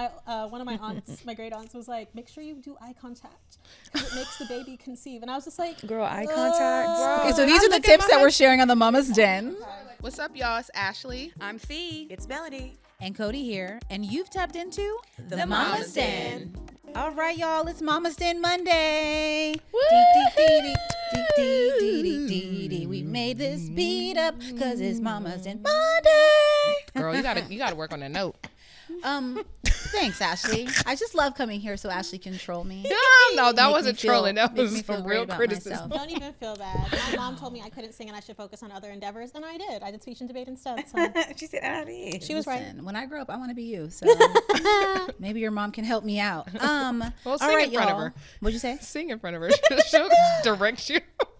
one of my aunts, my great aunts, was like, make sure you do eye contact because it makes the baby conceive. And I was just like, girl, eye contact. Okay, so these are the tips that we're sharing on the Mama's Den. What's up, y'all? It's Ashley. I'm Fee. It's Melody. And Cody here, and you've tapped into The Mama's Den. All right, y'all, it's Mama's Den Monday. We made this beat up because it's Mama's Den Monday. Girl, you gotta work on that note. Thanks, Ashley. I just love coming here so Ashley can troll me. No, that Make wasn't me feel- trolling. That make was me feel some great real about criticism. myself. don't even feel bad. My mom told me I couldn't sing and I should focus on other endeavors, and I did. I did speech and debate instead. So She said, I did. she was right. Listen, when I grow up, I want to be you. So maybe your mom can help me out. Well, all sing right, in front of y'all. her. What'd you say? Sing in front of her. She'll direct you.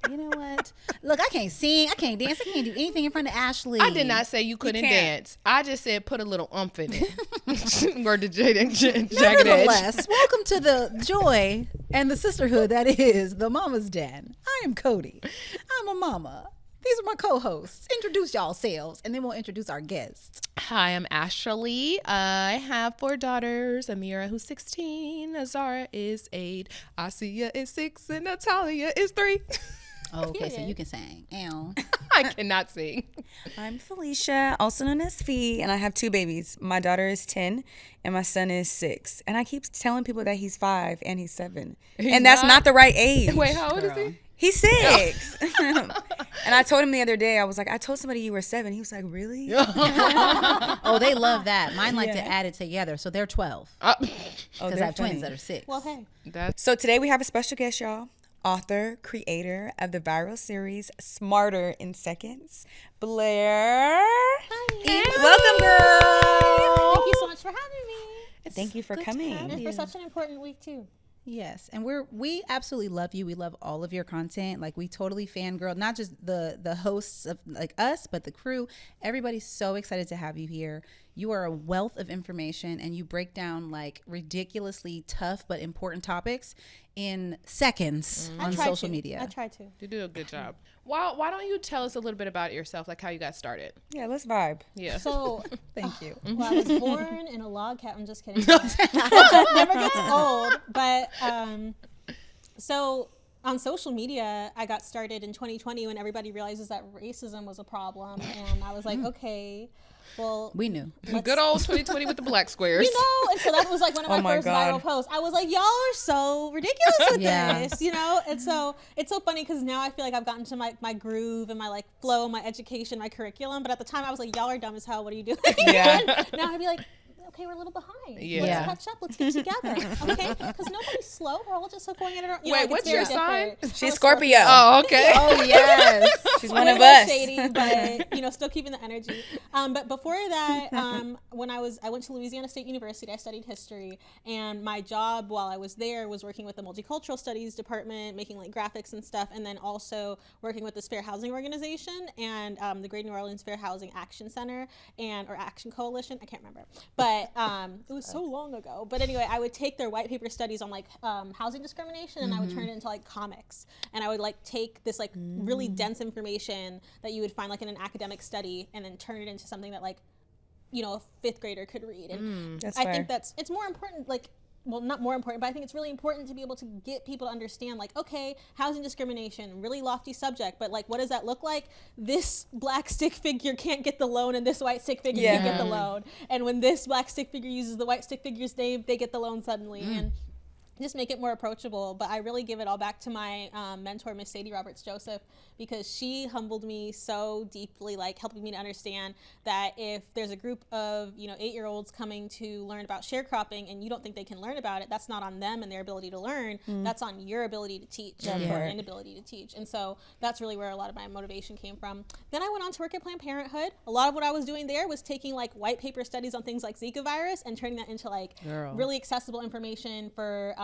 You know what? Look, I can't sing. I can't dance. I can't do anything in front of Ashley. I did not say you couldn't can't. dance. I just said put a little umph in it. Or the jagged edge. Nevertheless, welcome to the joy and the sisterhood that is the Mama's Den. I am Cody. I'm a mama. These are my co-hosts. Introduce yourselves, and then we'll introduce our guests. Hi, I'm Ashley. I have 4 daughters. Amira, who's 16. Azara is 8. Asiya is 6. And Natalia is 3. Okay, so you can sing. Ow. I cannot sing. I'm Felicia, also known as Fee, and I have 2 babies. My daughter is 10 and my son is 6. And I keep telling people that he's 5 and he's 7. And that's not the right age. Wait, how old is he? He's 6. And I told him the other day, I was like, I told somebody you were 7. He was like, really? Oh, they love that. Mine like to add it together, so they're 12. Because I they're have twins funny. that are 6. Well, hey, So today we have a special guest, y'all. Author, creator of the viral series Smarter in Seconds, Blair. Welcome, girl. thank you so much for having me. Thank you for coming. And for such an important week too. Yes, and we absolutely love you. We love all of your content. Like, we totally fangirl, not just the hosts of like us, but the crew. Everybody's so excited to have you here. You are a wealth of information, and you break down like ridiculously tough but important topics in seconds on social media. I try to. You do a good job. Why don't you tell us a little bit about yourself, like how you got started? Yeah, let's vibe. Yeah. So, Thank you. well, I was born in a log cabin. I'm just kidding. It never gets old. But so on social media, I got started in 2020 when everybody realizes that racism was a problem, and I was like, okay, well, We knew. Good old 2020 with the black squares. you know, and so that was like one of my my first God. viral posts. I was like, y'all are so ridiculous with Yeah. this, you know? And so it's so funny because now I feel like I've gotten to my groove and my like flow, my education, my curriculum. But at the time I was like, y'all are dumb as hell. What are you doing? Yeah. Now I'd be like, okay, we're a little behind. Yeah. Let's Yeah. catch up. Let's get together. Okay? Because nobody's slow. We're all just going at it. You know, Wait, like, what's it's very your sign? different. She's I'm a Scorpio. Oh, okay. Oh yes. She's a one of little us. shady, but you know, still keeping the energy. But before that, when I went to Louisiana State University. I studied history, and my job while I was there was working with the multicultural studies department, making like graphics and stuff, and then also working with this fair housing organization and the Greater New Orleans Fair Housing Action Center or Action Coalition. I can't remember, but it was so long ago. But anyway, I would take their white paper studies on like housing discrimination, and I would turn it into like comics, and I would like take this like really dense information that you would find like in an academic study, and then turn it into something that like, you know, a 5th grader could read. And That's I fair. think it's more important, like, well, not more important, but I think it's really important to be able to get people to understand, like, okay, housing discrimination, really lofty subject, but like, what does that look like? This black stick figure can't get the loan, and this white stick figure can get the loan. And when this black stick figure uses the white stick figure's name, they get the loan suddenly. And just make it more approachable. But I really give it all back to my mentor, Miss Sadie Roberts Joseph, because she humbled me so deeply, like helping me to understand that if there's a group of 8-year-olds coming to learn about sharecropping and you don't think they can learn about it, that's not on them and their ability to learn. That's on your ability to teach or inability to teach. And so that's really where a lot of my motivation came from. Then I went on to work at Planned Parenthood. A lot of what I was doing there was taking like white paper studies on things like Zika virus and turning that into like really accessible information for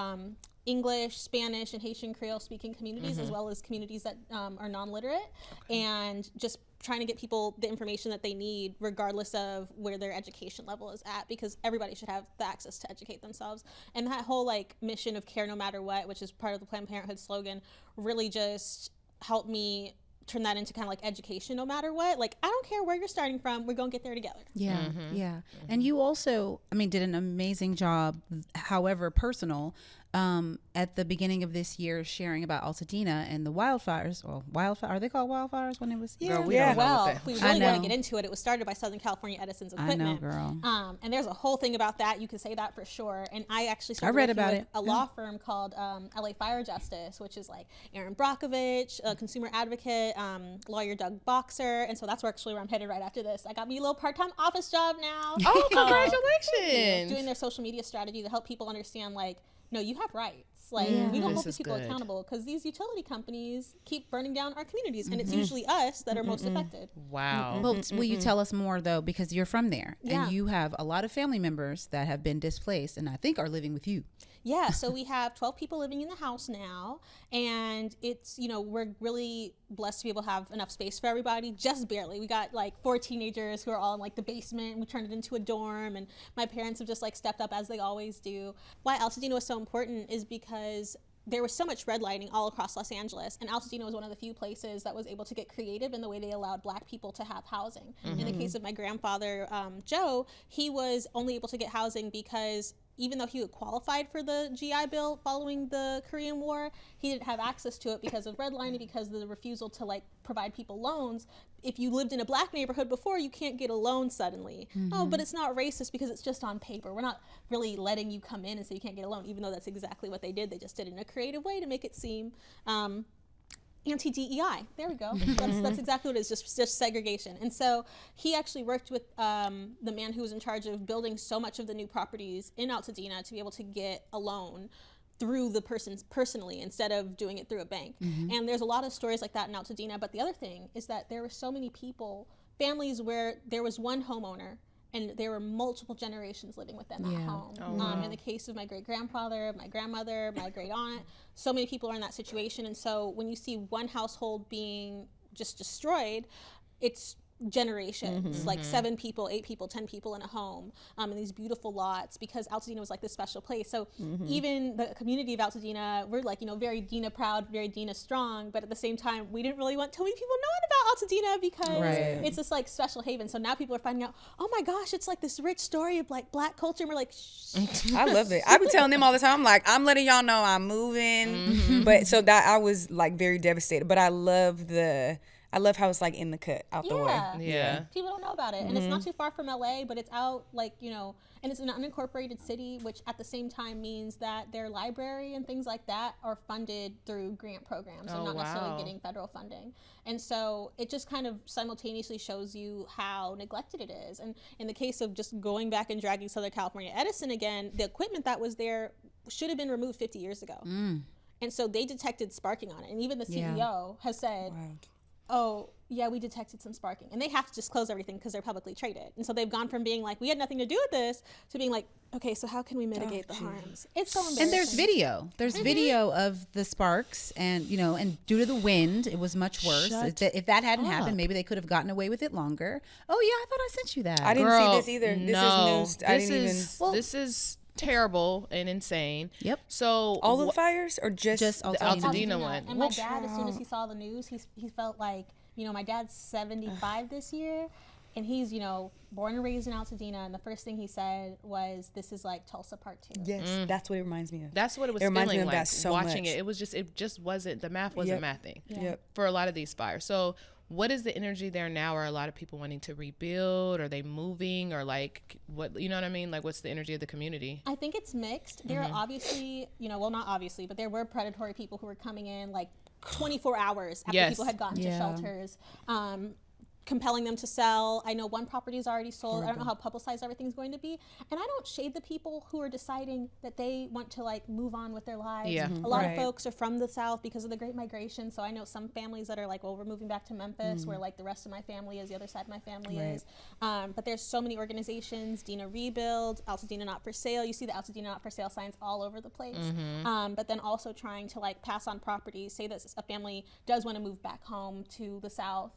English, Spanish, and Haitian Creole speaking communities, as well as communities that are non-literate, and just trying to get people the information that they need regardless of where their education level is at, because everybody should have the access to educate themselves. And that whole like mission of care no matter what, which is part of the Planned Parenthood slogan, really just helped me turn that into kind of like education no matter what. Like, I don't care where you're starting from, we're gonna get there together. Yeah, yeah. And you also, I mean, did an amazing job, however personal, at the beginning of this year, sharing about Altadena and the wildfires. Well, are they called wildfires when it was? Yeah. Girl, we don't know Well, what if we I really want know. to get into it, it was started by Southern California Edison's I equipment. know, girl. And there's a whole thing about that. You can say that for sure. And I actually started read working about with it. a law firm called LA Fire Justice, which is like Aaron Brockovich, a consumer advocate, lawyer Doug Boxer. And so that's actually where I'm headed right after this. I got me a little part-time office job now. Oh, Doing congratulations. their social media strategy to help people understand, like, no, you have rights. Like, Yeah. we don't This hold is these people good. accountable because these utility companies keep burning down our communities, and it's usually us that are most affected. Wow. Well, will you tell us more though, because you're from there Yeah. and you have a lot of family members that have been displaced and I think are living with you. Yeah, so we have 12 people living in the house now, and it's, you know, we're really blessed to be able to have enough space for everybody, just barely. We got like 4 teenagers who are all in like the basement, and we turned it into a dorm, and my parents have just like stepped up as they always do. Why Altadena was so important is because there was so much redlining all across Los Angeles, and Altadena was one of the few places that was able to get creative in the way they allowed Black people to have housing. In the case of my grandfather, Joe, he was only able to get housing because even though he had qualified for the GI Bill following the Korean War, he didn't have access to it because of redlining, because of the refusal to like provide people loans. If you lived in a Black neighborhood before, you can't get a loan suddenly. Oh, but it's not racist because it's just on paper. We're not really letting you come in and say you can't get a loan, even though that's exactly what they did. They just did it in a creative way to make it seem anti-DEI. There we go. That's exactly what it is, just segregation. And so he actually worked with the man who was in charge of building so much of the new properties in Altadena to be able to get a loan through the person personally instead of doing it through a bank. And there's a lot of stories like that in Altadena. But the other thing is that there were so many people, families where there was one homeowner and there were multiple generations living within that home. In the case of my great-grandfather, my grandmother, my great-aunt, so many people are in that situation. And so when you see one household being just destroyed, it's generations, like 7 people, 8 people, 10 people in a home, in these beautiful lots, because Altadena was like this special place. So even the community of Altadena, we're like, you know, very Dina proud, very Dina strong, but at the same time, we didn't really want too many people knowing about Altadena because it's this like special haven. So now people are finding out, oh my gosh, it's like this rich story of like Black culture, and we're like, shh. I love it. I be telling them all the time, I'm like, I'm letting y'all know I'm moving. But so that I was like very devastated. But I love how it's like in the cut, out the way. Yeah. People don't know about it. And it's not too far from LA, but it's out like, you know, and it's an unincorporated city, which at the same time means that their library and things like that are funded through grant programs and not necessarily getting federal funding. And so it just kind of simultaneously shows you how neglected it is. And in the case of just going back and dragging Southern California Edison again, the equipment that was there should have been removed 50 years ago. And so they detected sparking on it. And even the CEO has said, oh, yeah, we detected some sparking. And they have to disclose everything because they're publicly traded. And so they've gone from being like, we had nothing to do with this, to being like, okay, so how can we mitigate the harms? It's so embarrassing. And there's video. There's video of the sparks, and you know, and due to the wind, it was much worse. If that hadn't happened, maybe they could have gotten away with it longer. Oh yeah, I thought I sent you that. I didn't see this either. No, This is news. I didn't even. This is terrible and insane. Yep. So All the fires or just Just the Altadena. Altadena one? And my dad, as soon as he saw the news, he felt like, you know, my dad's 75 this year, and he's, you know, born and raised in Altadena, and the first thing he said was, this is like Tulsa Part 2. Yes, that's what it reminds me of. That's what it was reminds me feeling of like that so watching much. it. It just wasn't, the math wasn't mathing Yep. for a lot of these fires. So what is the energy there now? Are a lot of people wanting to rebuild? Are they moving? Or like, what, you know what I mean? Like, what's the energy of the community? I think it's mixed. There are obviously, you know, well, not obviously, but there were predatory people who were coming in like 24 hours after people had gone to shelters, compelling them to sell. I know one property is already sold. I don't know how publicized everything's going to be. And I don't shade the people who are deciding that they want to like move on with their lives. Yeah. A lot of folks are from the South because of the Great Migration. So I know some families that are like, well, we're moving back to Memphis where like the rest of my family is, the other side of my family is. But there's so many organizations, Dina Rebuild, Altadena Not for Sale. You see the Altadena Not for Sale signs all over the place. But then also trying to like pass on properties, say that a family does want to move back home to the South,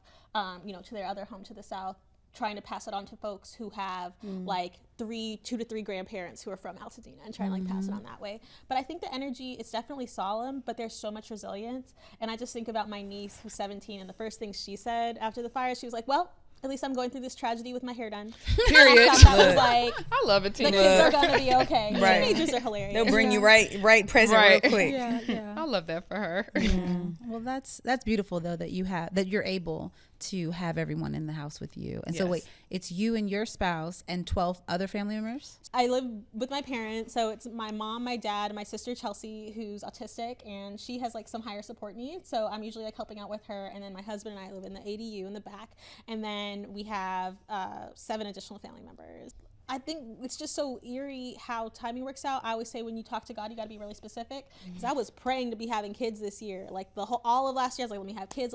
you know, to their other home to the South, trying to pass it on to folks who have like 2 to 3 grandparents who are from Altadena and trying to like pass it on that way. But I think the energy is definitely solemn, but there's so much resilience. And I just think about my niece who's 17, and the first thing she said after the fire, she was like, well, at least I'm going through this tragedy with my hair done. Period. I thought that was like, I love it, the Tina. kids are going to be okay. Right. Teenagers are hilarious. They'll bring you right present Right. real quick. Yeah. I love that for her. Well, that's beautiful though that you're able to have everyone in the house with you. And so Yes. wait, it's you and your spouse and 12 other family members? I live with my parents, so it's my mom, my dad, and my sister Chelsea, who's autistic, and she has like some higher support needs. So I'm usually like helping out with her, and then my husband and I live in the ADU in the back, and then we have 7 additional family members. I think it's just so eerie how timing works out. I always say when you talk to God, you got to be really specific, because I was praying to be having kids this year. Like all of last year, I was like, let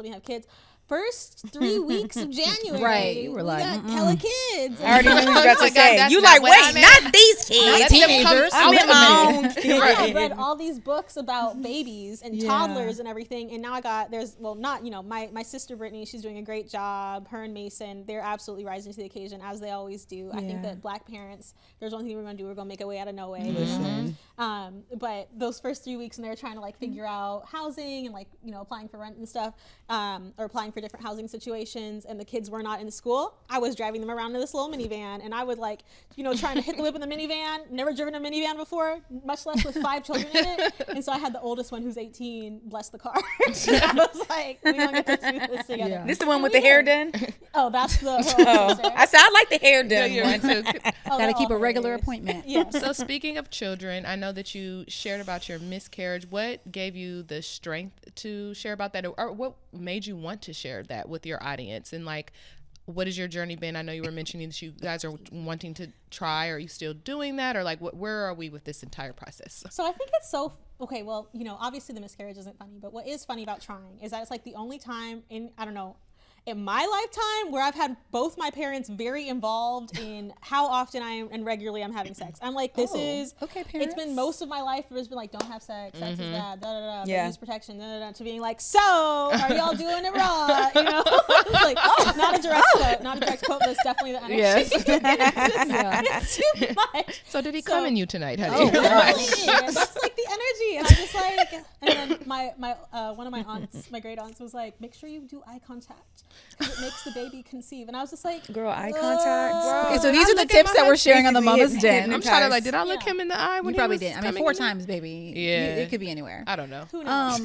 me have kids. First 3 weeks of January, Right, you were we like, got hella kids. I already knew you were about to Like, say. that's You not like, what I wait, meant. not these kids. Let them come I'm out in my of own. I had read all these books about babies and toddlers and everything, and now my sister Brittany, she's doing a great job. Her and Mason, they're absolutely rising to the occasion, as they always do. I think that Black parents, there's one thing we're going to do, we're going to make a way out of no way. But those first 3 weeks, and they're trying to like figure out housing and like, applying for rent and stuff, or applying for different housing situations, and the kids were not in school, I was driving them around in this little minivan, and I would like, trying to hit the whip in the minivan. Never driven a minivan before, much less with 5 children in it. And so I had the oldest one who's 18 bless the car. I was like, we don't get to do this together. Yeah. This the one with the hair done? Oh, that's the her Oh, older sister. I said I like the hair done Yeah, one. too. Oh, Got to they're keep all a regular hilarious. appointment. Yeah. So speaking of children, I know that you shared about your miscarriage. What gave you the strength to share about that, or what made you want to share that with your audience? And like, what has your journey been? I know you were mentioning that you guys are wanting to try. Are you still doing that, or like, where are we with this entire process? So I think it's so okay. Well, obviously the miscarriage isn't funny, but what is funny about trying is that it's like the only time in my lifetime where I've had both my parents very involved in how often I am and regularly I'm having sex. I'm like, this is okay, it's parents. been most of my life where it's been like, don't have sex, sex is bad, Yeah. use protection, to being like, so are y'all doing it raw? It's like, not a direct quote, but it's definitely the energy. Yes. It's too much. So did he come in you tonight, honey? Oh, wow. Yeah, that's like the energy, and I'm just like, and then my one of my aunts, my great aunts, was like, make sure you do eye contact because it makes the baby conceive, and I was just like, Girl, eye contact. Okay, so these are the tips that we're sharing on the Basically Mama's hit- Den. I'm trying to like, did I look him in the eye when You probably he was did. I mean, coming 4 in? times, baby. Yeah. It could be anywhere. I don't know. who knows?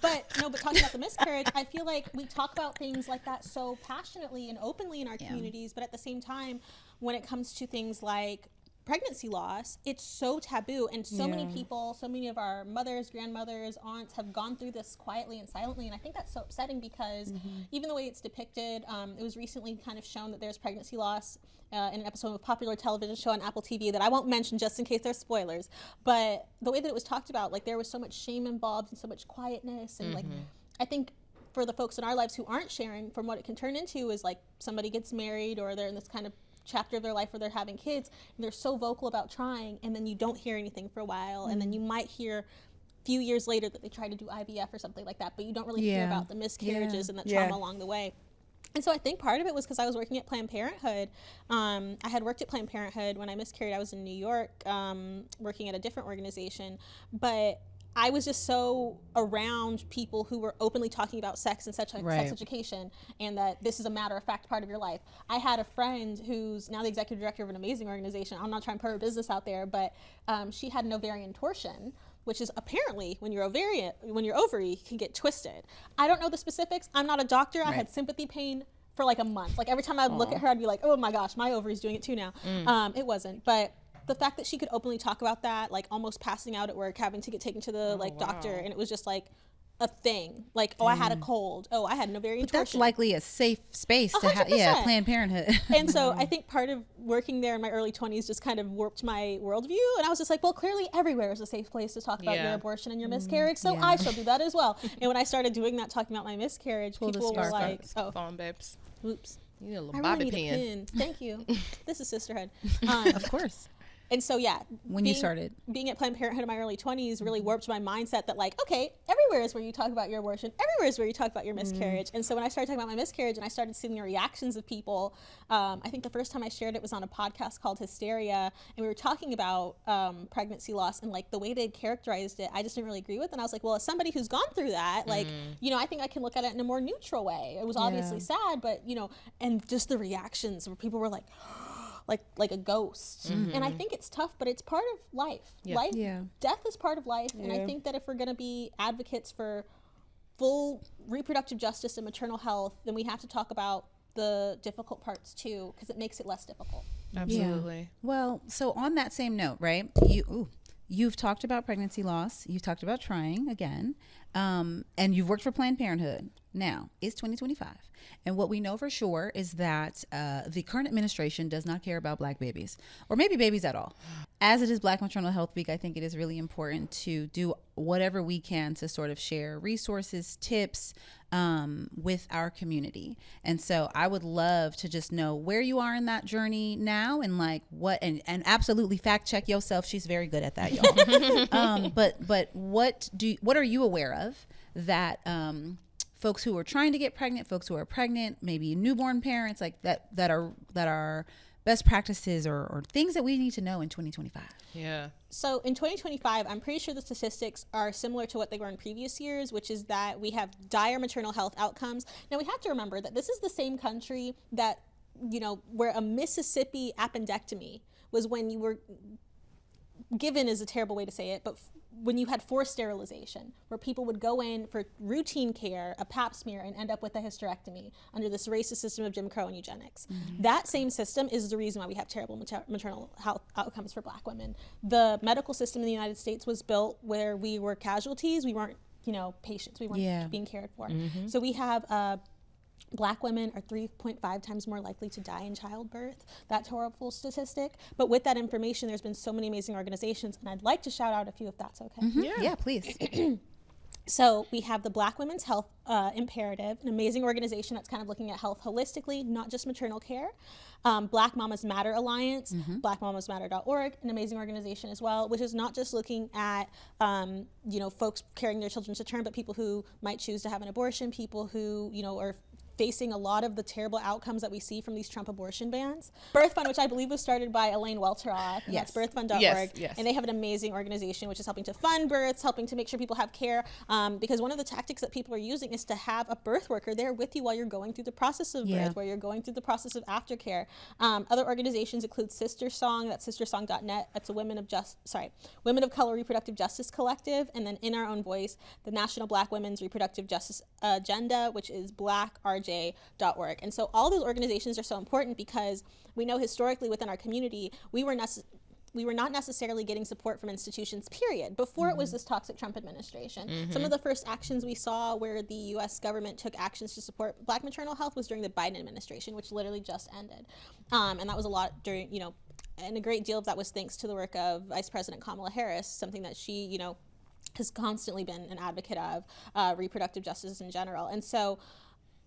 But talking about the miscarriage, I feel like we talk about things like that so passionately and openly in our communities, but at the same time, when it comes to things like pregnancy loss, it's so taboo, and so many people, so many of our mothers, grandmothers, aunts have gone through this quietly and silently, and I think that's so upsetting because even the way it's depicted, it was recently kind of shown that there's pregnancy loss in an episode of a popular television show on Apple TV that I won't mention just in case there's spoilers, but the way that it was talked about, like there was so much shame involved and so much quietness, and like I think for the folks in our lives who aren't sharing, from what it can turn into is like somebody gets married or they're in this kind of chapter of their life where they're having kids and they're so vocal about trying, and then you don't hear anything for a while, and then you might hear a few years later that they tried to do IVF or something like that, but you don't really hear about the miscarriages and the trauma along the way. And so I think part of it was because I was working at Planned Parenthood. I had worked at Planned Parenthood when I miscarried. I was in New York working at a different organization, but I was just so around people who were openly talking about sex and sex education, and that this is a matter of fact part of your life. I had a friend who's now the executive director of an amazing organization. I'm not trying to put her business out there, but she had an ovarian torsion, which is apparently when your ovary can get twisted. I don't know the specifics. I'm not a doctor. I had sympathy pain for like a month. Like every time I would look at her, I'd be like, oh my gosh, my ovary's doing it too now. It wasn't, but the fact that she could openly talk about that, like almost passing out at work, having to get taken to the doctor, and it was just like a thing. Like, I had a cold. Oh, I had an ovarian torsion. That's likely a safe space to have. 100%. Yeah, Planned Parenthood. And so I think part of working there in my early 20s just kind of warped my worldview. And I was just like, well, clearly everywhere is a safe place to talk about your abortion and your miscarriage. So I shall do that as well. And when I started doing that, talking about my miscarriage, people were like, oh, Phone, babes. oops. You need a little I bobby really need pin. a pin. Thank you. This is sisterhood. Of course. And so, yeah. When you started? Being at Planned Parenthood in my early 20s really warped my mindset that like, okay, everywhere is where you talk about your abortion. Everywhere is where you talk about your miscarriage. And so when I started talking about my miscarriage and I started seeing the reactions of people, I think the first time I shared it was on a podcast called Hysteria. And we were talking about pregnancy loss and like the way they'd characterized it, I just didn't really agree with. And I was like, well, as somebody who's gone through that, like, you know, I think I can look at it in a more neutral way. It was obviously sad, but, you know, and just the reactions where people were like a ghost. And I think it's tough, but it's part of life. Death is part of life. And I think that if we're going to be advocates for full reproductive justice and maternal health, then we have to talk about the difficult parts too, because it makes it less difficult. Absolutely. Well, so on that same note, right? You've talked about pregnancy loss. You've talked about trying again. And you've worked for Planned Parenthood. Now, it's 2025. And what we know for sure is that the current administration does not care about Black babies, or maybe babies at all. As it is Black Maternal Health Week, I think it is really important to do whatever we can to sort of share resources, tips with our community. And so I would love to just know where you are in that journey now, and like what, and absolutely fact check yourself. She's very good at that, y'all. But what are you aware of that folks who are trying to get pregnant, folks who are pregnant, maybe newborn parents, like that are best practices or things that we need to know in 2025? Yeah. So in 2025, I'm pretty sure the statistics are similar to what they were in previous years, which is that we have dire maternal health outcomes. Now we have to remember that this is the same country that, you know, where a Mississippi appendectomy was when you were given, is a terrible way to say it, but when you had forced sterilization, where people would go in for routine care, a pap smear, and end up with a hysterectomy under this racist system of Jim Crow and eugenics. That same system is the reason why we have terrible maternal health outcomes for Black women. The medical system in the United States was built where we were casualties. We weren't, you know, patients. We weren't being cared for. So we have Black women are 3.5 times more likely to die in childbirth. That's a horrible statistic. But with that information, there's been so many amazing organizations, and I'd like to shout out a few if that's okay. Yeah, please. So we have the Black Women's Health Imperative, an amazing organization that's kind of looking at health holistically, not just maternal care. Black Mamas Matter Alliance, blackmamasmatter.org, an amazing organization as well, which is not just looking at, you know, folks carrying their children to term, but people who might choose to have an abortion, people who, you know, are facing a lot of the terrible outcomes that we see from these Trump abortion bans. Birth Fund, which I believe was started by Elaine Welteroth, and that's birthfund.org. Yes. And they have an amazing organization which is helping to fund births, helping to make sure people have care, because one of the tactics that people are using is to have a birth worker there with you while you're going through the process of birth, while you're going through the process of aftercare. Other organizations include Sister Song, that's sistersong.net. That's a Women of Color Reproductive Justice Collective, and then In Our Own Voice, the National Black Women's Reproductive Justice Agenda, which is blackrj.org. And so all those organizations are so important because we know historically within our community, we were not necessarily getting support from institutions, period, before it was this toxic Trump administration. Some of the first actions we saw where the U.S. government took actions to support Black maternal health was during the Biden administration, which literally just ended. And that was a lot during, you know, and a great deal of that was thanks to the work of Vice President Kamala Harris, something that she, you know, has constantly been an advocate of, reproductive justice in general. And so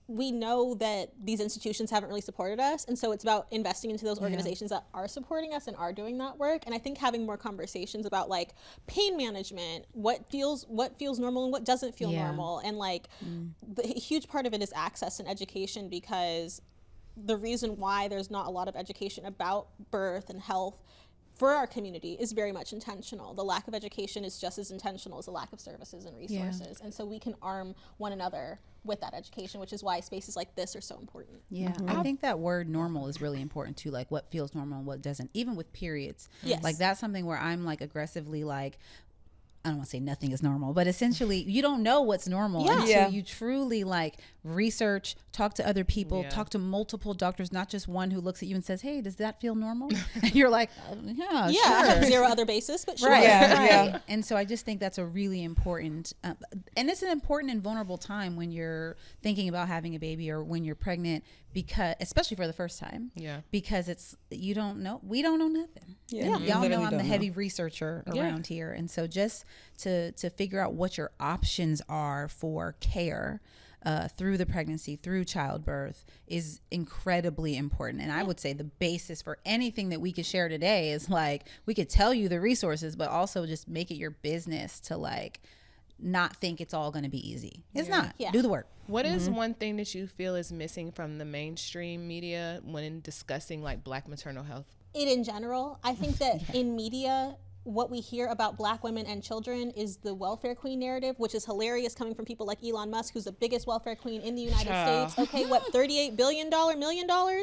we know that these institutions haven't really supported us, and so it's about investing into those organizations that are supporting us and are doing that work. And I think having more conversations about like pain management, what feels normal and what doesn't feel normal, and like the huge part of it is access and education, because the reason why there's not a lot of education about birth and health for our community is very much intentional. The lack of education is just as intentional as the lack of services and resources. And so we can arm one another with that education, which is why spaces like this are so important. I think that word normal is really important too, like what feels normal and what doesn't, even with periods. Like that's something where I'm like aggressively like, I don't want to say nothing is normal, but essentially you don't know what's normal until you truly like research, talk to other people, talk to multiple doctors, not just one who looks at you and says, hey, does that feel normal? And you're like, sure. I have zero other basis, but sure. Right. And so I just think that's a really important, and it's an important and vulnerable time when you're thinking about having a baby or when you're pregnant, because especially for the first time, because it's, we don't know nothing. Y'all know I'm the heavy researcher around here. And so just to figure out what your options are for care through the pregnancy, through childbirth, is incredibly important. And I would say the basis for anything that we could share today is like, we could tell you the resources, but also just make it your business to like not think it's all going to be easy. It's not. Do the work. What is one thing that you feel is missing from the mainstream media when discussing like Black maternal health? In general, I think that in media, what we hear about Black women and children is the welfare queen narrative, which is hilarious coming from people like Elon Musk, who's the biggest welfare queen in the United States. Okay, what, $38 billion,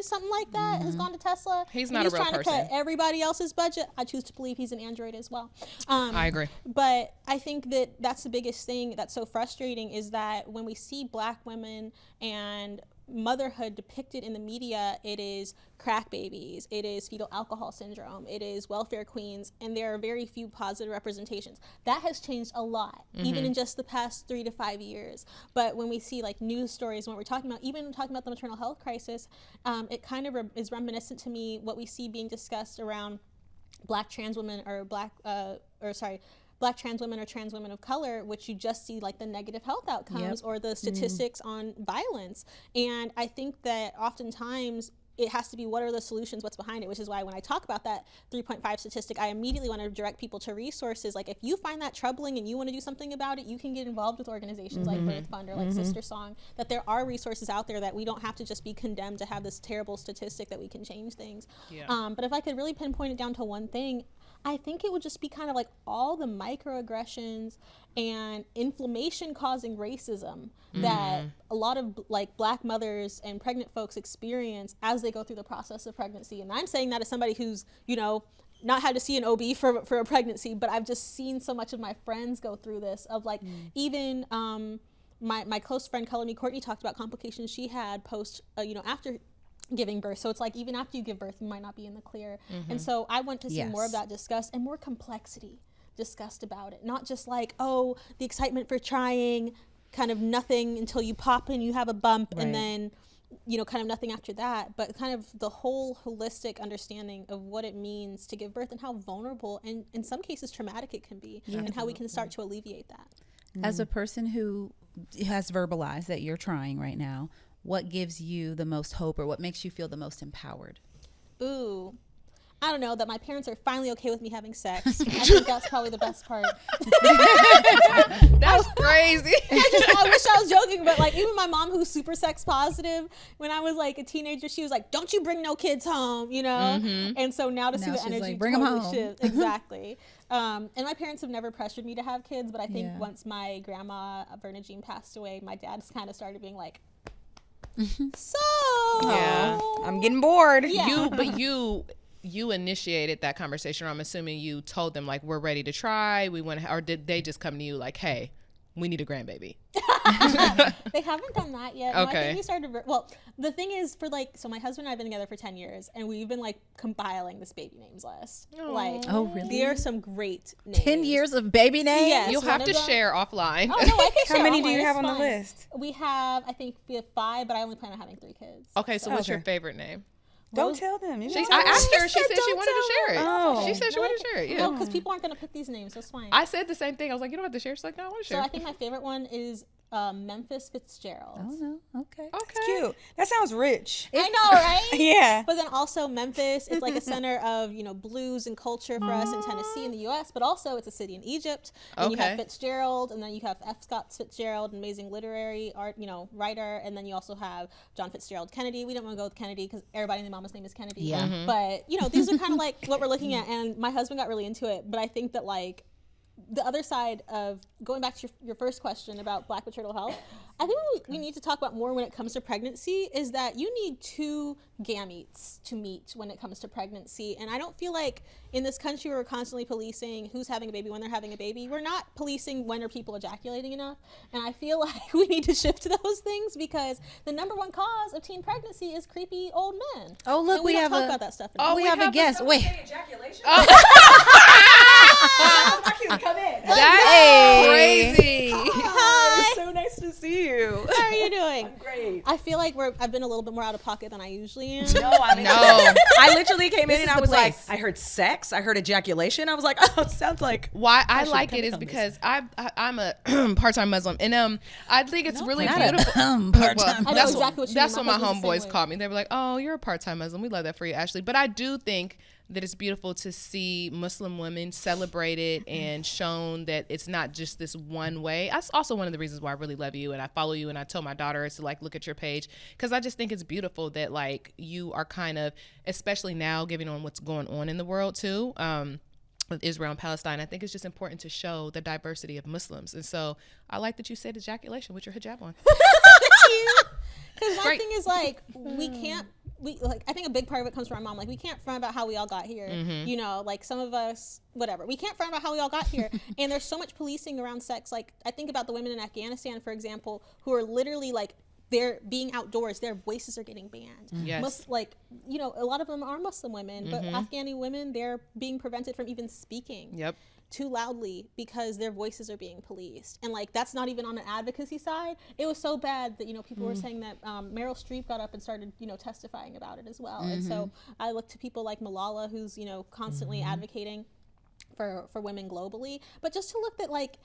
something like that, has gone to Tesla? He's not a real person. He's trying to cut everybody else's budget. I choose to believe he's an android as well. I agree. But I think that that's the biggest thing that's so frustrating, is that when we see Black women and motherhood depicted in the media, it is crack babies, it is fetal alcohol syndrome, it is welfare queens, and there are very few positive representations. That has changed a lot, even in just the past 3 to 5 years. But when we see like news stories, when we're talking about, even talking about the maternal health crisis, it kind of is reminiscent to me what we see being discussed around Black trans women or Black trans women or trans women of color, which you just see like the negative health outcomes or the statistics on violence. And I think that oftentimes it has to be, what are the solutions, what's behind it, which is why when I talk about that 3.5 statistic, I immediately want to direct people to resources. Like if you find that troubling and you want to do something about it, you can get involved with organizations like Birth Fund or like Sister Song, that there are resources out there, that we don't have to just be condemned to have this terrible statistic, that we can change things. But if I could really pinpoint it down to one thing, I think it would just be kind of like all the microaggressions and inflammation causing racism that a lot of like Black mothers and pregnant folks experience as they go through the process of pregnancy. And I'm saying that as somebody who's, you know, not had to see an OB for a pregnancy, but I've just seen so much of my friends go through this, of like even my close friend Color Me Courtney talked about complications she had post, after giving birth. So it's like, even after you give birth, you might not be in the clear. And so I want to see more of that discussed and more complexity discussed about it. Not just like, oh, the excitement for trying, kind of nothing until you pop and you have a bump, and then, kind of nothing after that, but kind of the whole holistic understanding of what it means to give birth and how vulnerable and in some cases traumatic it can be, and how we can start to alleviate that. As a person who has verbalized that you're trying right now, what gives you the most hope, or what makes you feel the most empowered? Ooh, I don't know, that my parents are finally okay with me having sex. I think that's probably the best part. That's crazy. I wish I was joking, but like even my mom, who's super sex positive, when I was like a teenager, she was like, don't you bring no kids home, And so now to see the energy like, bring them home. shift. Exactly. And my parents have never pressured me to have kids, but I think once my grandma, Verna Jean, passed away, my dad's kind of started being like, I'm getting bored. You initiated that conversation, or I'm assuming you told them like, we're ready to try, we want to, or did they just come to you like, hey, we need a grandbaby? They haven't done that yet. No, I think we started, the thing is, for like, so my husband and I have been together for 10 years, and we've been like compiling this baby names list. Like, really? There are some great names. 10 years of baby names? Yes, You'll have to share offline. Oh, no, I can share. How many do offline. you have It's on the fine. list? We have 5, but I only plan on having 3 kids. Okay, so what's your favorite name? Don't tell them. I asked her. She said she wanted to share it. Oh. She said she wanted to share it. Yeah. No, because people aren't going to pick these names. That's fine. I said the same thing. I was like, you don't have to share. She's like, no, I want to So share. I think my favorite one is Memphis Fitzgerald. Oh, no. Okay. It's cute. That sounds rich. I know, right? Yeah. But then also Memphis, it's like a center of, blues and culture for us in Tennessee in the U.S., but also it's a city in Egypt. And you have Fitzgerald, and then you have F. Scott Fitzgerald, an amazing literary art, writer, and then you also have John Fitzgerald Kennedy. We don't want to go with Kennedy because everybody in the mama's name is Kennedy. Yeah. But, these are kind of like what we're looking at, and my husband got really into it, but I think that like the other side of going back to your first question about Black maternal health, I think we need to talk about more when it comes to pregnancy is that you need 2 gametes to meet when it comes to pregnancy. And I don't feel like in this country we're constantly policing who's having a baby when they're having a baby. We're not policing when are people ejaculating enough. And I feel like we need to shift to those things, because the number 1 cause of teen pregnancy is creepy old men. Oh, look, and we we don't have talk a- about that stuff. we have a guest. Wait. Ejaculation? That's crazy. Hi. It's so nice to see you. How are you doing? Great. I feel like I've been a little bit more out of pocket than I usually am. No, I mean, No. I literally came in This and is I the was like, place. I heard sex, I heard ejaculation. I was like, oh, it sounds like. Why I should like come it in is on this. because I'm a part-time Muslim, and I think it's really not beautiful. part-time I know That's exactly what you that's mean. what my My husband's the homeboys same way. call me. They were like, "Oh, you're a part-time Muslim. We love that for you, Ashley." But I do think that it's beautiful to see Muslim women celebrated and shown that it's not just this one way. That's also one of the reasons why I really love you and I follow you, and I tell my daughter to like look at your page, because I just think it's beautiful that like you are kind of, especially now given on what's going on in the world too, with Israel and Palestine. I think it's just important to show the diversity of Muslims. And so I like that you said ejaculation with your hijab on. Because my Great. thing is like I think a big part of it comes from our mom. Like we can't front about how we all got here. You know, like some of us, whatever. We can't front about how we all got here. And there's so much policing around sex. Like I think about the women in Afghanistan, for example, who are literally like they're being outdoors. Their voices are getting banned. Yes. Like you know, a lot of them are Muslim women, but Afghani women, they're being prevented from even speaking. Yep. Too loudly because their voices are being policed. And like that's not even on an advocacy side. It was so bad that, you know, people were saying that Meryl Streep got up and started, you know, testifying about it as well. And so I look to people like Malala, who's, you know, constantly advocating for women globally. But just to look that like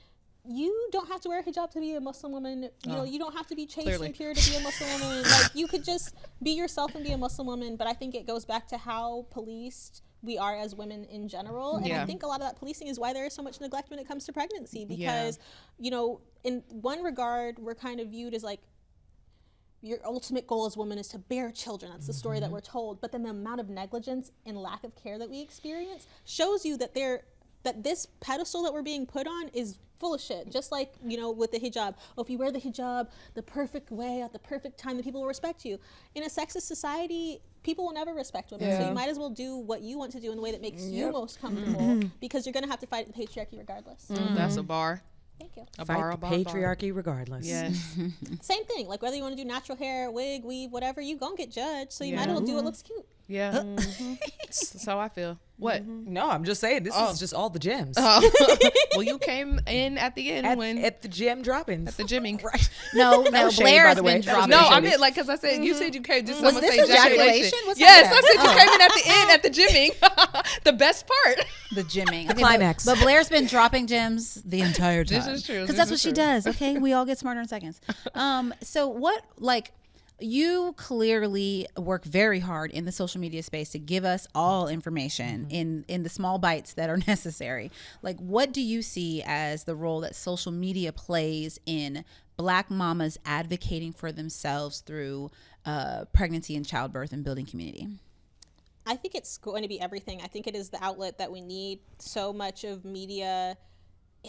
you don't have to wear a hijab to be a Muslim woman. You know, you don't have to be chaste Clearly. and pure to be a Muslim woman. Like you could just be yourself and be a Muslim woman. But I think it goes back to how policed we are as women in general. And Yeah. I think a lot of that policing is why there is so much neglect when it comes to pregnancy, because, you know, in one regard, we're kind of viewed as like, your ultimate goal as women is to bear children. That's the story that we're told. But then the amount of negligence and lack of care that we experience shows you that that this pedestal that we're being put on is full of shit. Just like, you know, with the hijab. Oh, if you wear the hijab the perfect way at the perfect time, then people will respect you. In a sexist society, people will never respect women. So you might as well do what you want to do in the way that makes you most comfortable, because you're going to have to fight the patriarchy regardless. That's a bar. Thank you. A Fight bar, the a bar, patriarchy regardless. Yes. Same thing. Like whether you want to do natural hair, wig, weave, whatever, you gonna get judged. So you might as well do what looks cute. Yeah. That's how I feel. What? No, I'm just saying, this is just all the gems. Well, you came in at the end At the gem droppings. the gymming. No, was shady, Blair by has the been way. That was dropping. No, Shady. I meant like, because I said, you said you came, just Was someone this say ejaculation? What's Yes, that? I said you came in at the end at the gymming. The best part. The gymming. Okay, climax. But Blair's been dropping gems the entire time. This is true. Because This that's is what she true. does. Okay, we all get smarter in seconds. So what, like, you clearly work very hard in the social media space to give us all information in the small bites that are necessary. Like, what do you see as the role that social media plays in Black mamas advocating for themselves through pregnancy and childbirth and building community? I think it's going to be everything. I think it is the outlet that we need. So much of media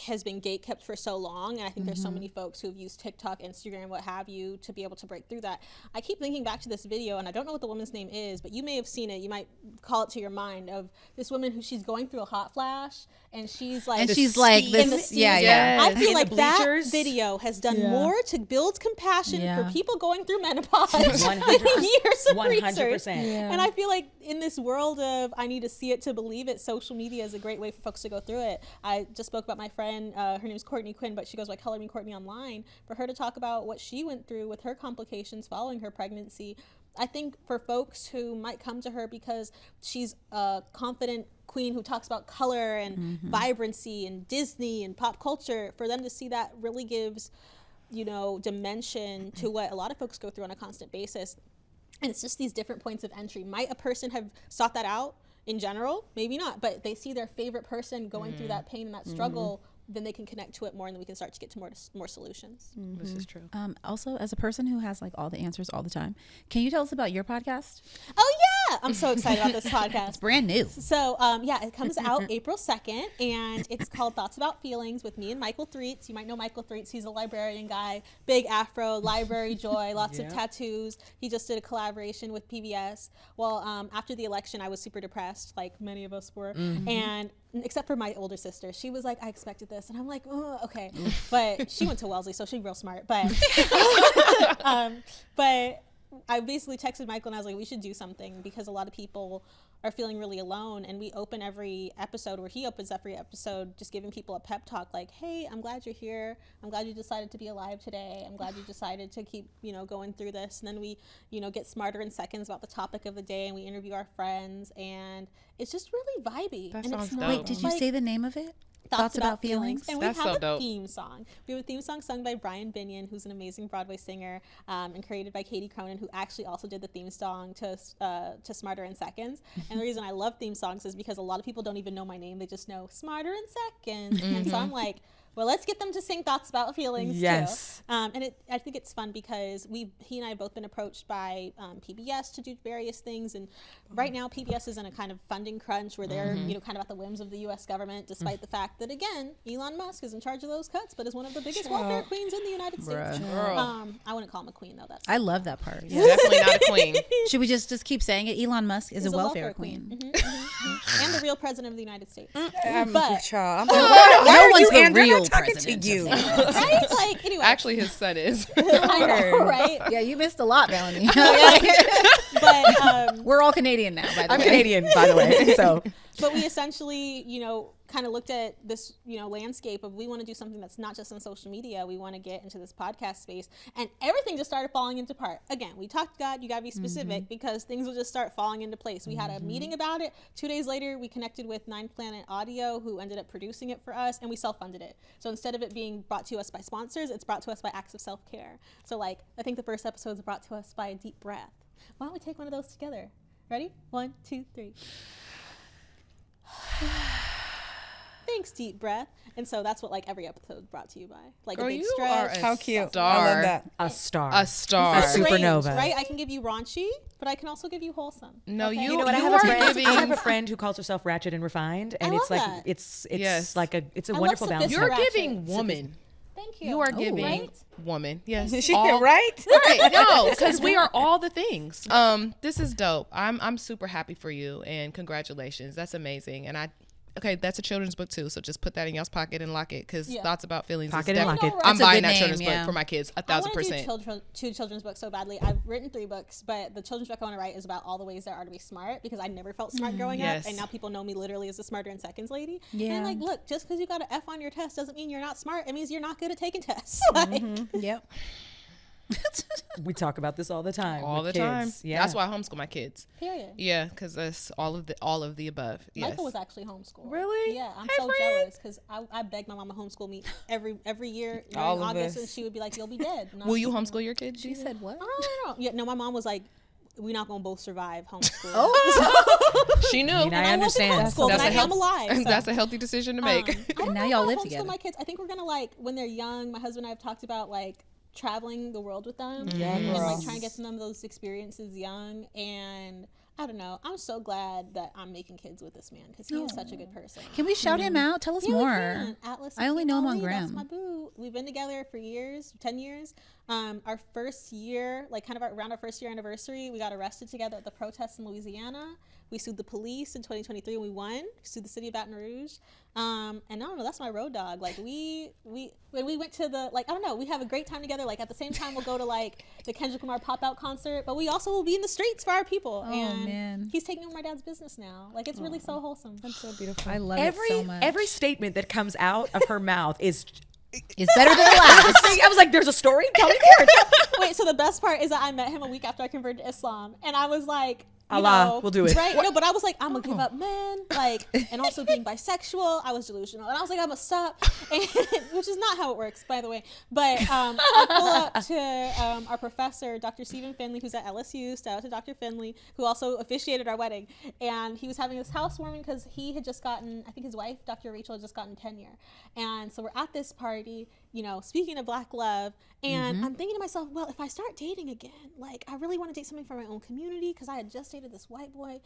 has been gatekept for so long, and I think there's so many folks who have used TikTok, Instagram, what have you, to be able to break through that. I keep thinking back to this video, and I don't know what the woman's name is, but you may have seen it. You might call it to your mind, of this woman who she's going through a hot flash, and she's like, And she's like, in the this, steam. yeah. Yes. I feel In like the that bleachers. video has done more to build compassion Yeah. for people going through menopause than 100%. years of research. 100%. And I feel like in this world of I need to see it to believe it, social media is a great way for folks to go through it. I just spoke about my friend, her name is Courtney Quinn, but she goes by Color Me Courtney online, for her to talk about what she went through with her complications following her pregnancy. I think for folks who might come to her because she's a confident queen who talks about color and vibrancy and Disney and pop culture, for them to see that really gives, you know, dimension to what a lot of folks go through on a constant basis. And it's just these different points of entry. Might a person have sought that out in general? Maybe not, but they see their favorite person going through that pain and that struggle, then they can connect to it more, and then we can start to get to more solutions. This is true. Also, as a person who has like all the answers all the time, can you tell us about your podcast? Oh yeah, I'm so excited about this podcast. It's brand new. So yeah, it comes out April 2nd, and it's called Thoughts About Feelings with me and Michael Threets. You might know Michael Threets. He's a librarian guy, big afro, library joy, lots of tattoos. He just did a collaboration with PBS. Well, after the election, I was super depressed, like many of us were, and except for my older sister, she was like, I expected this, and I'm like, oh, okay, but she went to Wellesley, so she's real smart, but but I basically texted Michael and I was like, we should do something, because a lot of people are feeling really alone, and we open every episode, or he opens every episode, just giving people a pep talk like, hey, I'm glad you're here. I'm glad you decided to be alive today. I'm glad you decided to keep, going through this. And then we, get smarter in seconds about the topic of the day, and we interview our friends, and it's just really vibey. That and sounds it's not, dope. Wait, did you say the name of it? Thoughts About Feelings? And That's we so have a dope. theme song. We have a theme song sung by Brian Binion, who's an amazing Broadway singer, and created by Katie Cronin, who actually also did the theme song to Smarter in Seconds. And the reason I love theme songs is because a lot of people don't even know my name. They just know Smarter in Seconds. And so I'm like, well, let's get them to sing Thoughts About Feelings Yes. too. And I think it's fun because he and I have both been approached by PBS to do various things. And right now PBS is in a kind of funding crunch where they're, kind of at the whims of the US government, despite the fact that, again, Elon Musk is in charge of those cuts, but is one of the biggest welfare queens in the United States. I wouldn't call him a queen, though. That's I love that part. Yeah. Definitely not a queen. Should we just keep saying it? Elon Musk is He's a welfare queen. And the real president of the United States. But child, I'm like, No why are one's you, the Andrew? I'm real not talking to president. you. Right? Like, anyway. Actually, his son is. I know, right? Yeah, you missed a lot, Melanie. But We're all Canadian now, by the I'm way. Canadian, by the way. So but we essentially, kind of looked at this, landscape of we want to do something that's not just on social media. We want to get into this podcast space, and everything just started falling into part. Again, we talked to God. You got to be specific because things will just start falling into place. We had a meeting about it. 2 days later, we connected with 9 Planet Audio, who ended up producing it for us, and we self-funded it. So instead of it being brought to us by sponsors, it's brought to us by acts of self-care. So I think the first episode is brought to us by a deep breath. Why don't we take one of those together? Ready? 1, 2, 3. Thanks, deep breath. And so that's what every episode is brought to you by. Like Girl, a big you stretch. are a How cute. star. I love that. a star. A star. A super- Range, supernova. right? I can give you raunchy, but I can also give you wholesome. No, okay? you You know what? I You have, are a friend, giving- I have a friend who calls herself ratchet and refined, and I it's love like that. it's Yes. like it's a I love wonderful balance. sophisticated. You're Ratchet. giving woman. Thank you. You are giving Right? woman. Yes. She all- right? Right. No, because we are all the things. This is dope. I'm super happy for you, and congratulations. That's amazing. And okay, that's a children's book too. So just put that in y'all's pocket and lock it, because Yeah. Thoughts About Feelings. Pocket is and lock definitely- it. I'm That's a buying good that name, children's yeah. book for my kids. I want to 1,000%. do two children's books so badly. I've written 3 books, but the children's book I want to write is about all the ways there are to be smart, because I never felt smart growing Yes. up, and now people know me literally as the Smarter in Seconds lady. Yeah. And look, just because you got an F on your test doesn't mean you're not smart. It means you're not good at taking tests. Yep. We talk about this all the time. All the with time. kids. Yeah. That's why I homeschool my kids. Period. Yeah, because that's all of the above. Yes. Michael was actually homeschooled. Really? Yeah, I'm Hey, so friend. jealous because I begged my mama to homeschool me every year during All of August, us. and she would be like, "You'll be dead." And I Will was you like, homeschool your kids? She said what? I don't know. Yeah, no, my mom was like, "We're not gonna both survive homeschool." She knew. I mean, I I wasn't understand. homeschooled, but I am alive. So. That's a healthy decision to make. I don't And now know y'all if live I'll homeschool together. My kids, I think we're gonna when they're young. My husband and I have talked about traveling the world with them and trying to get to them those experiences young. And I don't know. I'm so glad that I'm making kids with this man because he is such a good person. Can we shout him out? Tell us Yeah, we more. can. Atlas I only know him on Akimali, that's Gram. my boo. We've been together for years, 10 years. Our first year, around our first year anniversary, we got arrested together at the protests in Louisiana. We sued the police in 2023 and we won. We sued the city of Baton Rouge. And I don't know, that's my road dog. When we went to the, I don't know, we have a great time together. At the same time, we'll go to the Kendrick Lamar pop-out concert, but we also will be in the streets for our people. Oh, and man. he's taking over my dad's business now. It's really so wholesome. That's so beautiful. I love it so much. Every statement that comes out of her mouth is. It's better than the last. I was like, "There's a story. Tell me more." Wait, so the best part is that I met him a week after I converted to Islam, and I was like, Allah, we'll do it. Right? No, but I was like, I'm gonna give up men, and also being bisexual. I was delusional, and I was like, I'm gonna stop, which is not how it works, by the way. But I pull up to our professor, Dr. Stephen Finley, who's at LSU. Shout out to Dr. Finley, who also officiated our wedding, and he was having this housewarming because he had just gotten, I think his wife, Dr. Rachel, had just gotten tenure, and so we're at this party, speaking of Black love, and I'm thinking to myself, well, if I start dating again, I really want to date somebody from my own community because I had just dated this white boy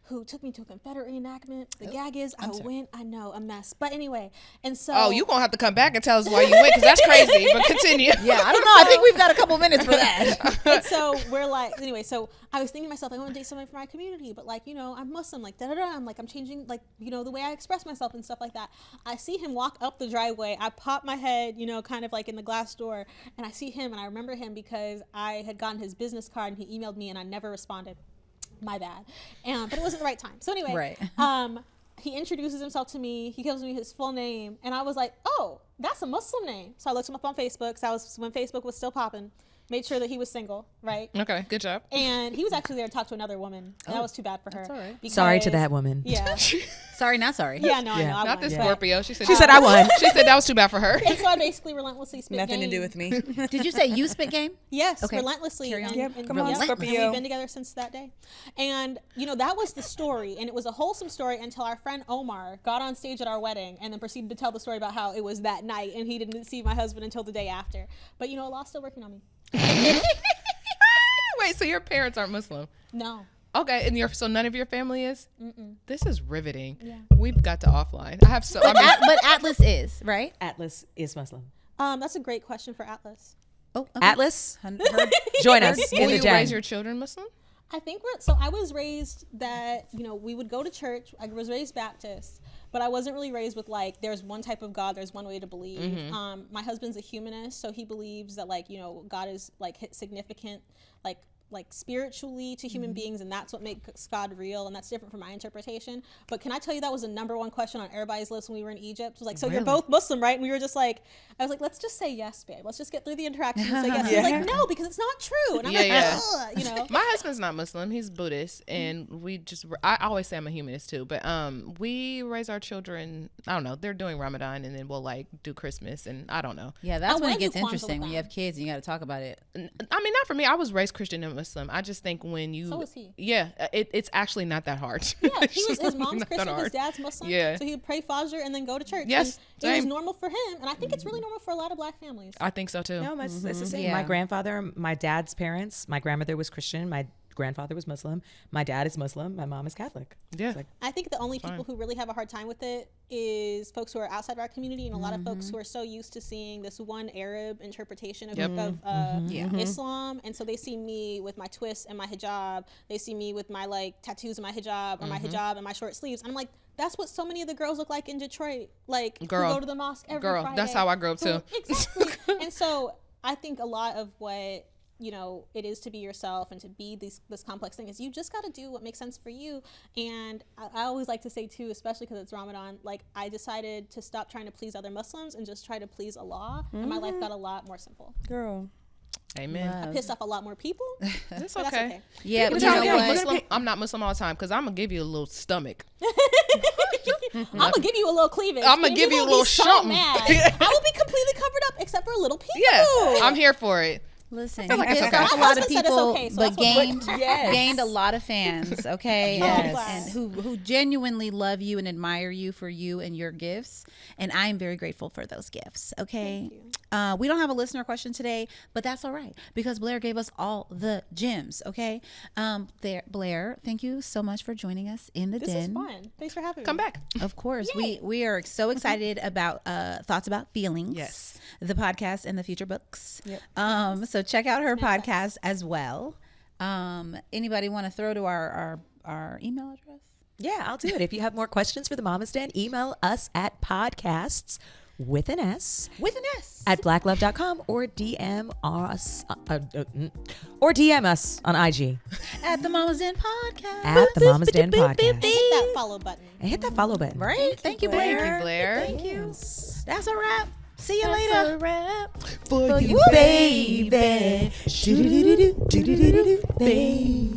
who took me to a Confederate reenactment. The gag is I went, I know, a mess. But anyway, and so. Oh, you going to have to come back and tell us why you went, because that's crazy. But continue. Yeah, I don't know. I think we've got a couple minutes for that. And so we're anyway, so I was thinking to myself, I want to date somebody from my community, but I'm Muslim, I'm changing, the way I express myself and stuff like that. I see him walk up the driveway. I pop my head, kind of in the glass door, and I see him, and I remember him because I had gotten his business card and he emailed me and I never responded. My bad. But it wasn't the right time. So anyway, Right. He introduces himself to me. He gives me his full name. And I was like, oh, that's a Muslim name. So I looked him up on Facebook. So I was, when Facebook was still popping, made sure that he was single, right? Okay, good job. And he was actually there to talk to another woman. And that was too bad for her. That's all right. Sorry to because- that woman. Yeah. Sorry, not sorry. Yeah, no, I Yeah. know. I Not won, this but- Scorpio. She said I won. She said that was too bad for her. And so I basically relentlessly spit Nothing to game. do with me. Did you say you spit game? Yes, Okay. relentlessly. Carry on. Yep, come on, and Scorpio. we've been together since that day. And, that was the story. And it was a wholesome story until our friend Omar got on stage at our wedding and then proceeded to tell the story about how it was that night and he didn't see my husband until the day after. But, Allah's still working on me. Wait, so your parents aren't Muslim? No. Okay, and so none of your family is? Mm-mm. This is riveting. Yeah. We've got to offline. I have so. I mean, But Atlas is, right? Atlas is Muslim. That's a great question for Atlas. Oh, okay. Atlas, Heard- join us will in the you den. raise your children Muslim? I think I was raised that, we would go to church. I was raised Baptist, but I wasn't really raised with there's one type of God, there's one way to believe. Mm-hmm. My husband's a humanist, so he believes that God is significant, spiritually to human beings, and that's what makes God real, and that's different from my interpretation. But can I tell you that was the number one question on everybody's list when we were in Egypt? It was like, so you're both Muslim, right? And we were just I was like, let's just say yes, babe. Let's just get through the interaction and say yes. He was like, no, because it's not true. And I'm ugh, My husband's not Muslim. He's Buddhist, and I always say I'm a humanist too, but we raise our children, I don't know, they're doing Ramadan, and then we'll do Christmas, and I don't know. Yeah, that's I when wanna it do gets Kwanzaa interesting with when you them. have kids and you got to talk about it. I mean, not for me. I was raised Christian and Muslim. I just think when you... So was he. Yeah, it's actually not that hard. Yeah, It's his really mom's not that Christian, his hard. dad's Muslim. Yeah. So he would pray Fajr and then go to church. Yes, And it was same. normal for him, and I think it's really normal for a lot of Black families. I think so too. No, it's the same. Yeah. My grandfather, my dad's parents, my grandmother was Christian. My grandfather was Muslim. My dad is Muslim. My mom is Catholic. Yeah. It's like, I think the only people who really have a hard time with it is folks who are outside of our community, and a lot of folks who are so used to seeing this one Arab interpretation of, Islam, and so they see me with my twists and my hijab. They see me with my tattoos and my hijab, or my hijab and my short sleeves, and I'm like, that's what so many of the girls look like in Detroit, Girl. who go to the mosque every Girl, Friday. that's how I grew up too. Exactly. And so I think a lot of what it is to be yourself and to be this complex thing is you just got to do what makes sense for you. And I always like to say too, especially because it's Ramadan, I decided to stop trying to please other Muslims and just try to please Allah, and my life got a lot more simple. Girl. Amen. I pissed off a lot more people. That's but okay. okay. Yeah, But but you you know know what? what? Muslim, I'm not Muslim all the time because I'm gonna give you a little stomach. I'm gonna give you a little cleavage. I'ma and give you a gonna little be so something. mad. I will be completely covered up except for a little peekaboo. Yeah, I'm here for it. Listen, like he it's pissed okay. off a My lot of husband said it's people, okay, so but that's what gained gained a lot of fans. Okay, Yes. and who genuinely love you and admire you for you and your gifts, and I am very grateful for those gifts. Okay, we don't have a listener question today, but that's all right because Blair gave us all the gems. Okay, Blair, thank you so much for joining us in the This den. is fun. Thanks for having me. Come back. Of course, we are so excited about thoughts about feelings. Yes. The podcast and the future books. Yep. So check out her podcast as well. Anybody want to throw to our email address? yeah, I'll do it. If you have more questions for the Mama's Den, email us at podcasts with an S With an S. at blacklove.com or DM us on IG At the Mama's Den podcast. at the Mama's Den podcast. Hit that follow button. And hit that follow button. Right? Thank you, Blair. Thank you, Blair. Thank you. That's a wrap. See you later. For you, baby. Do-do-do-do-do, do-do-do-do-do, baby.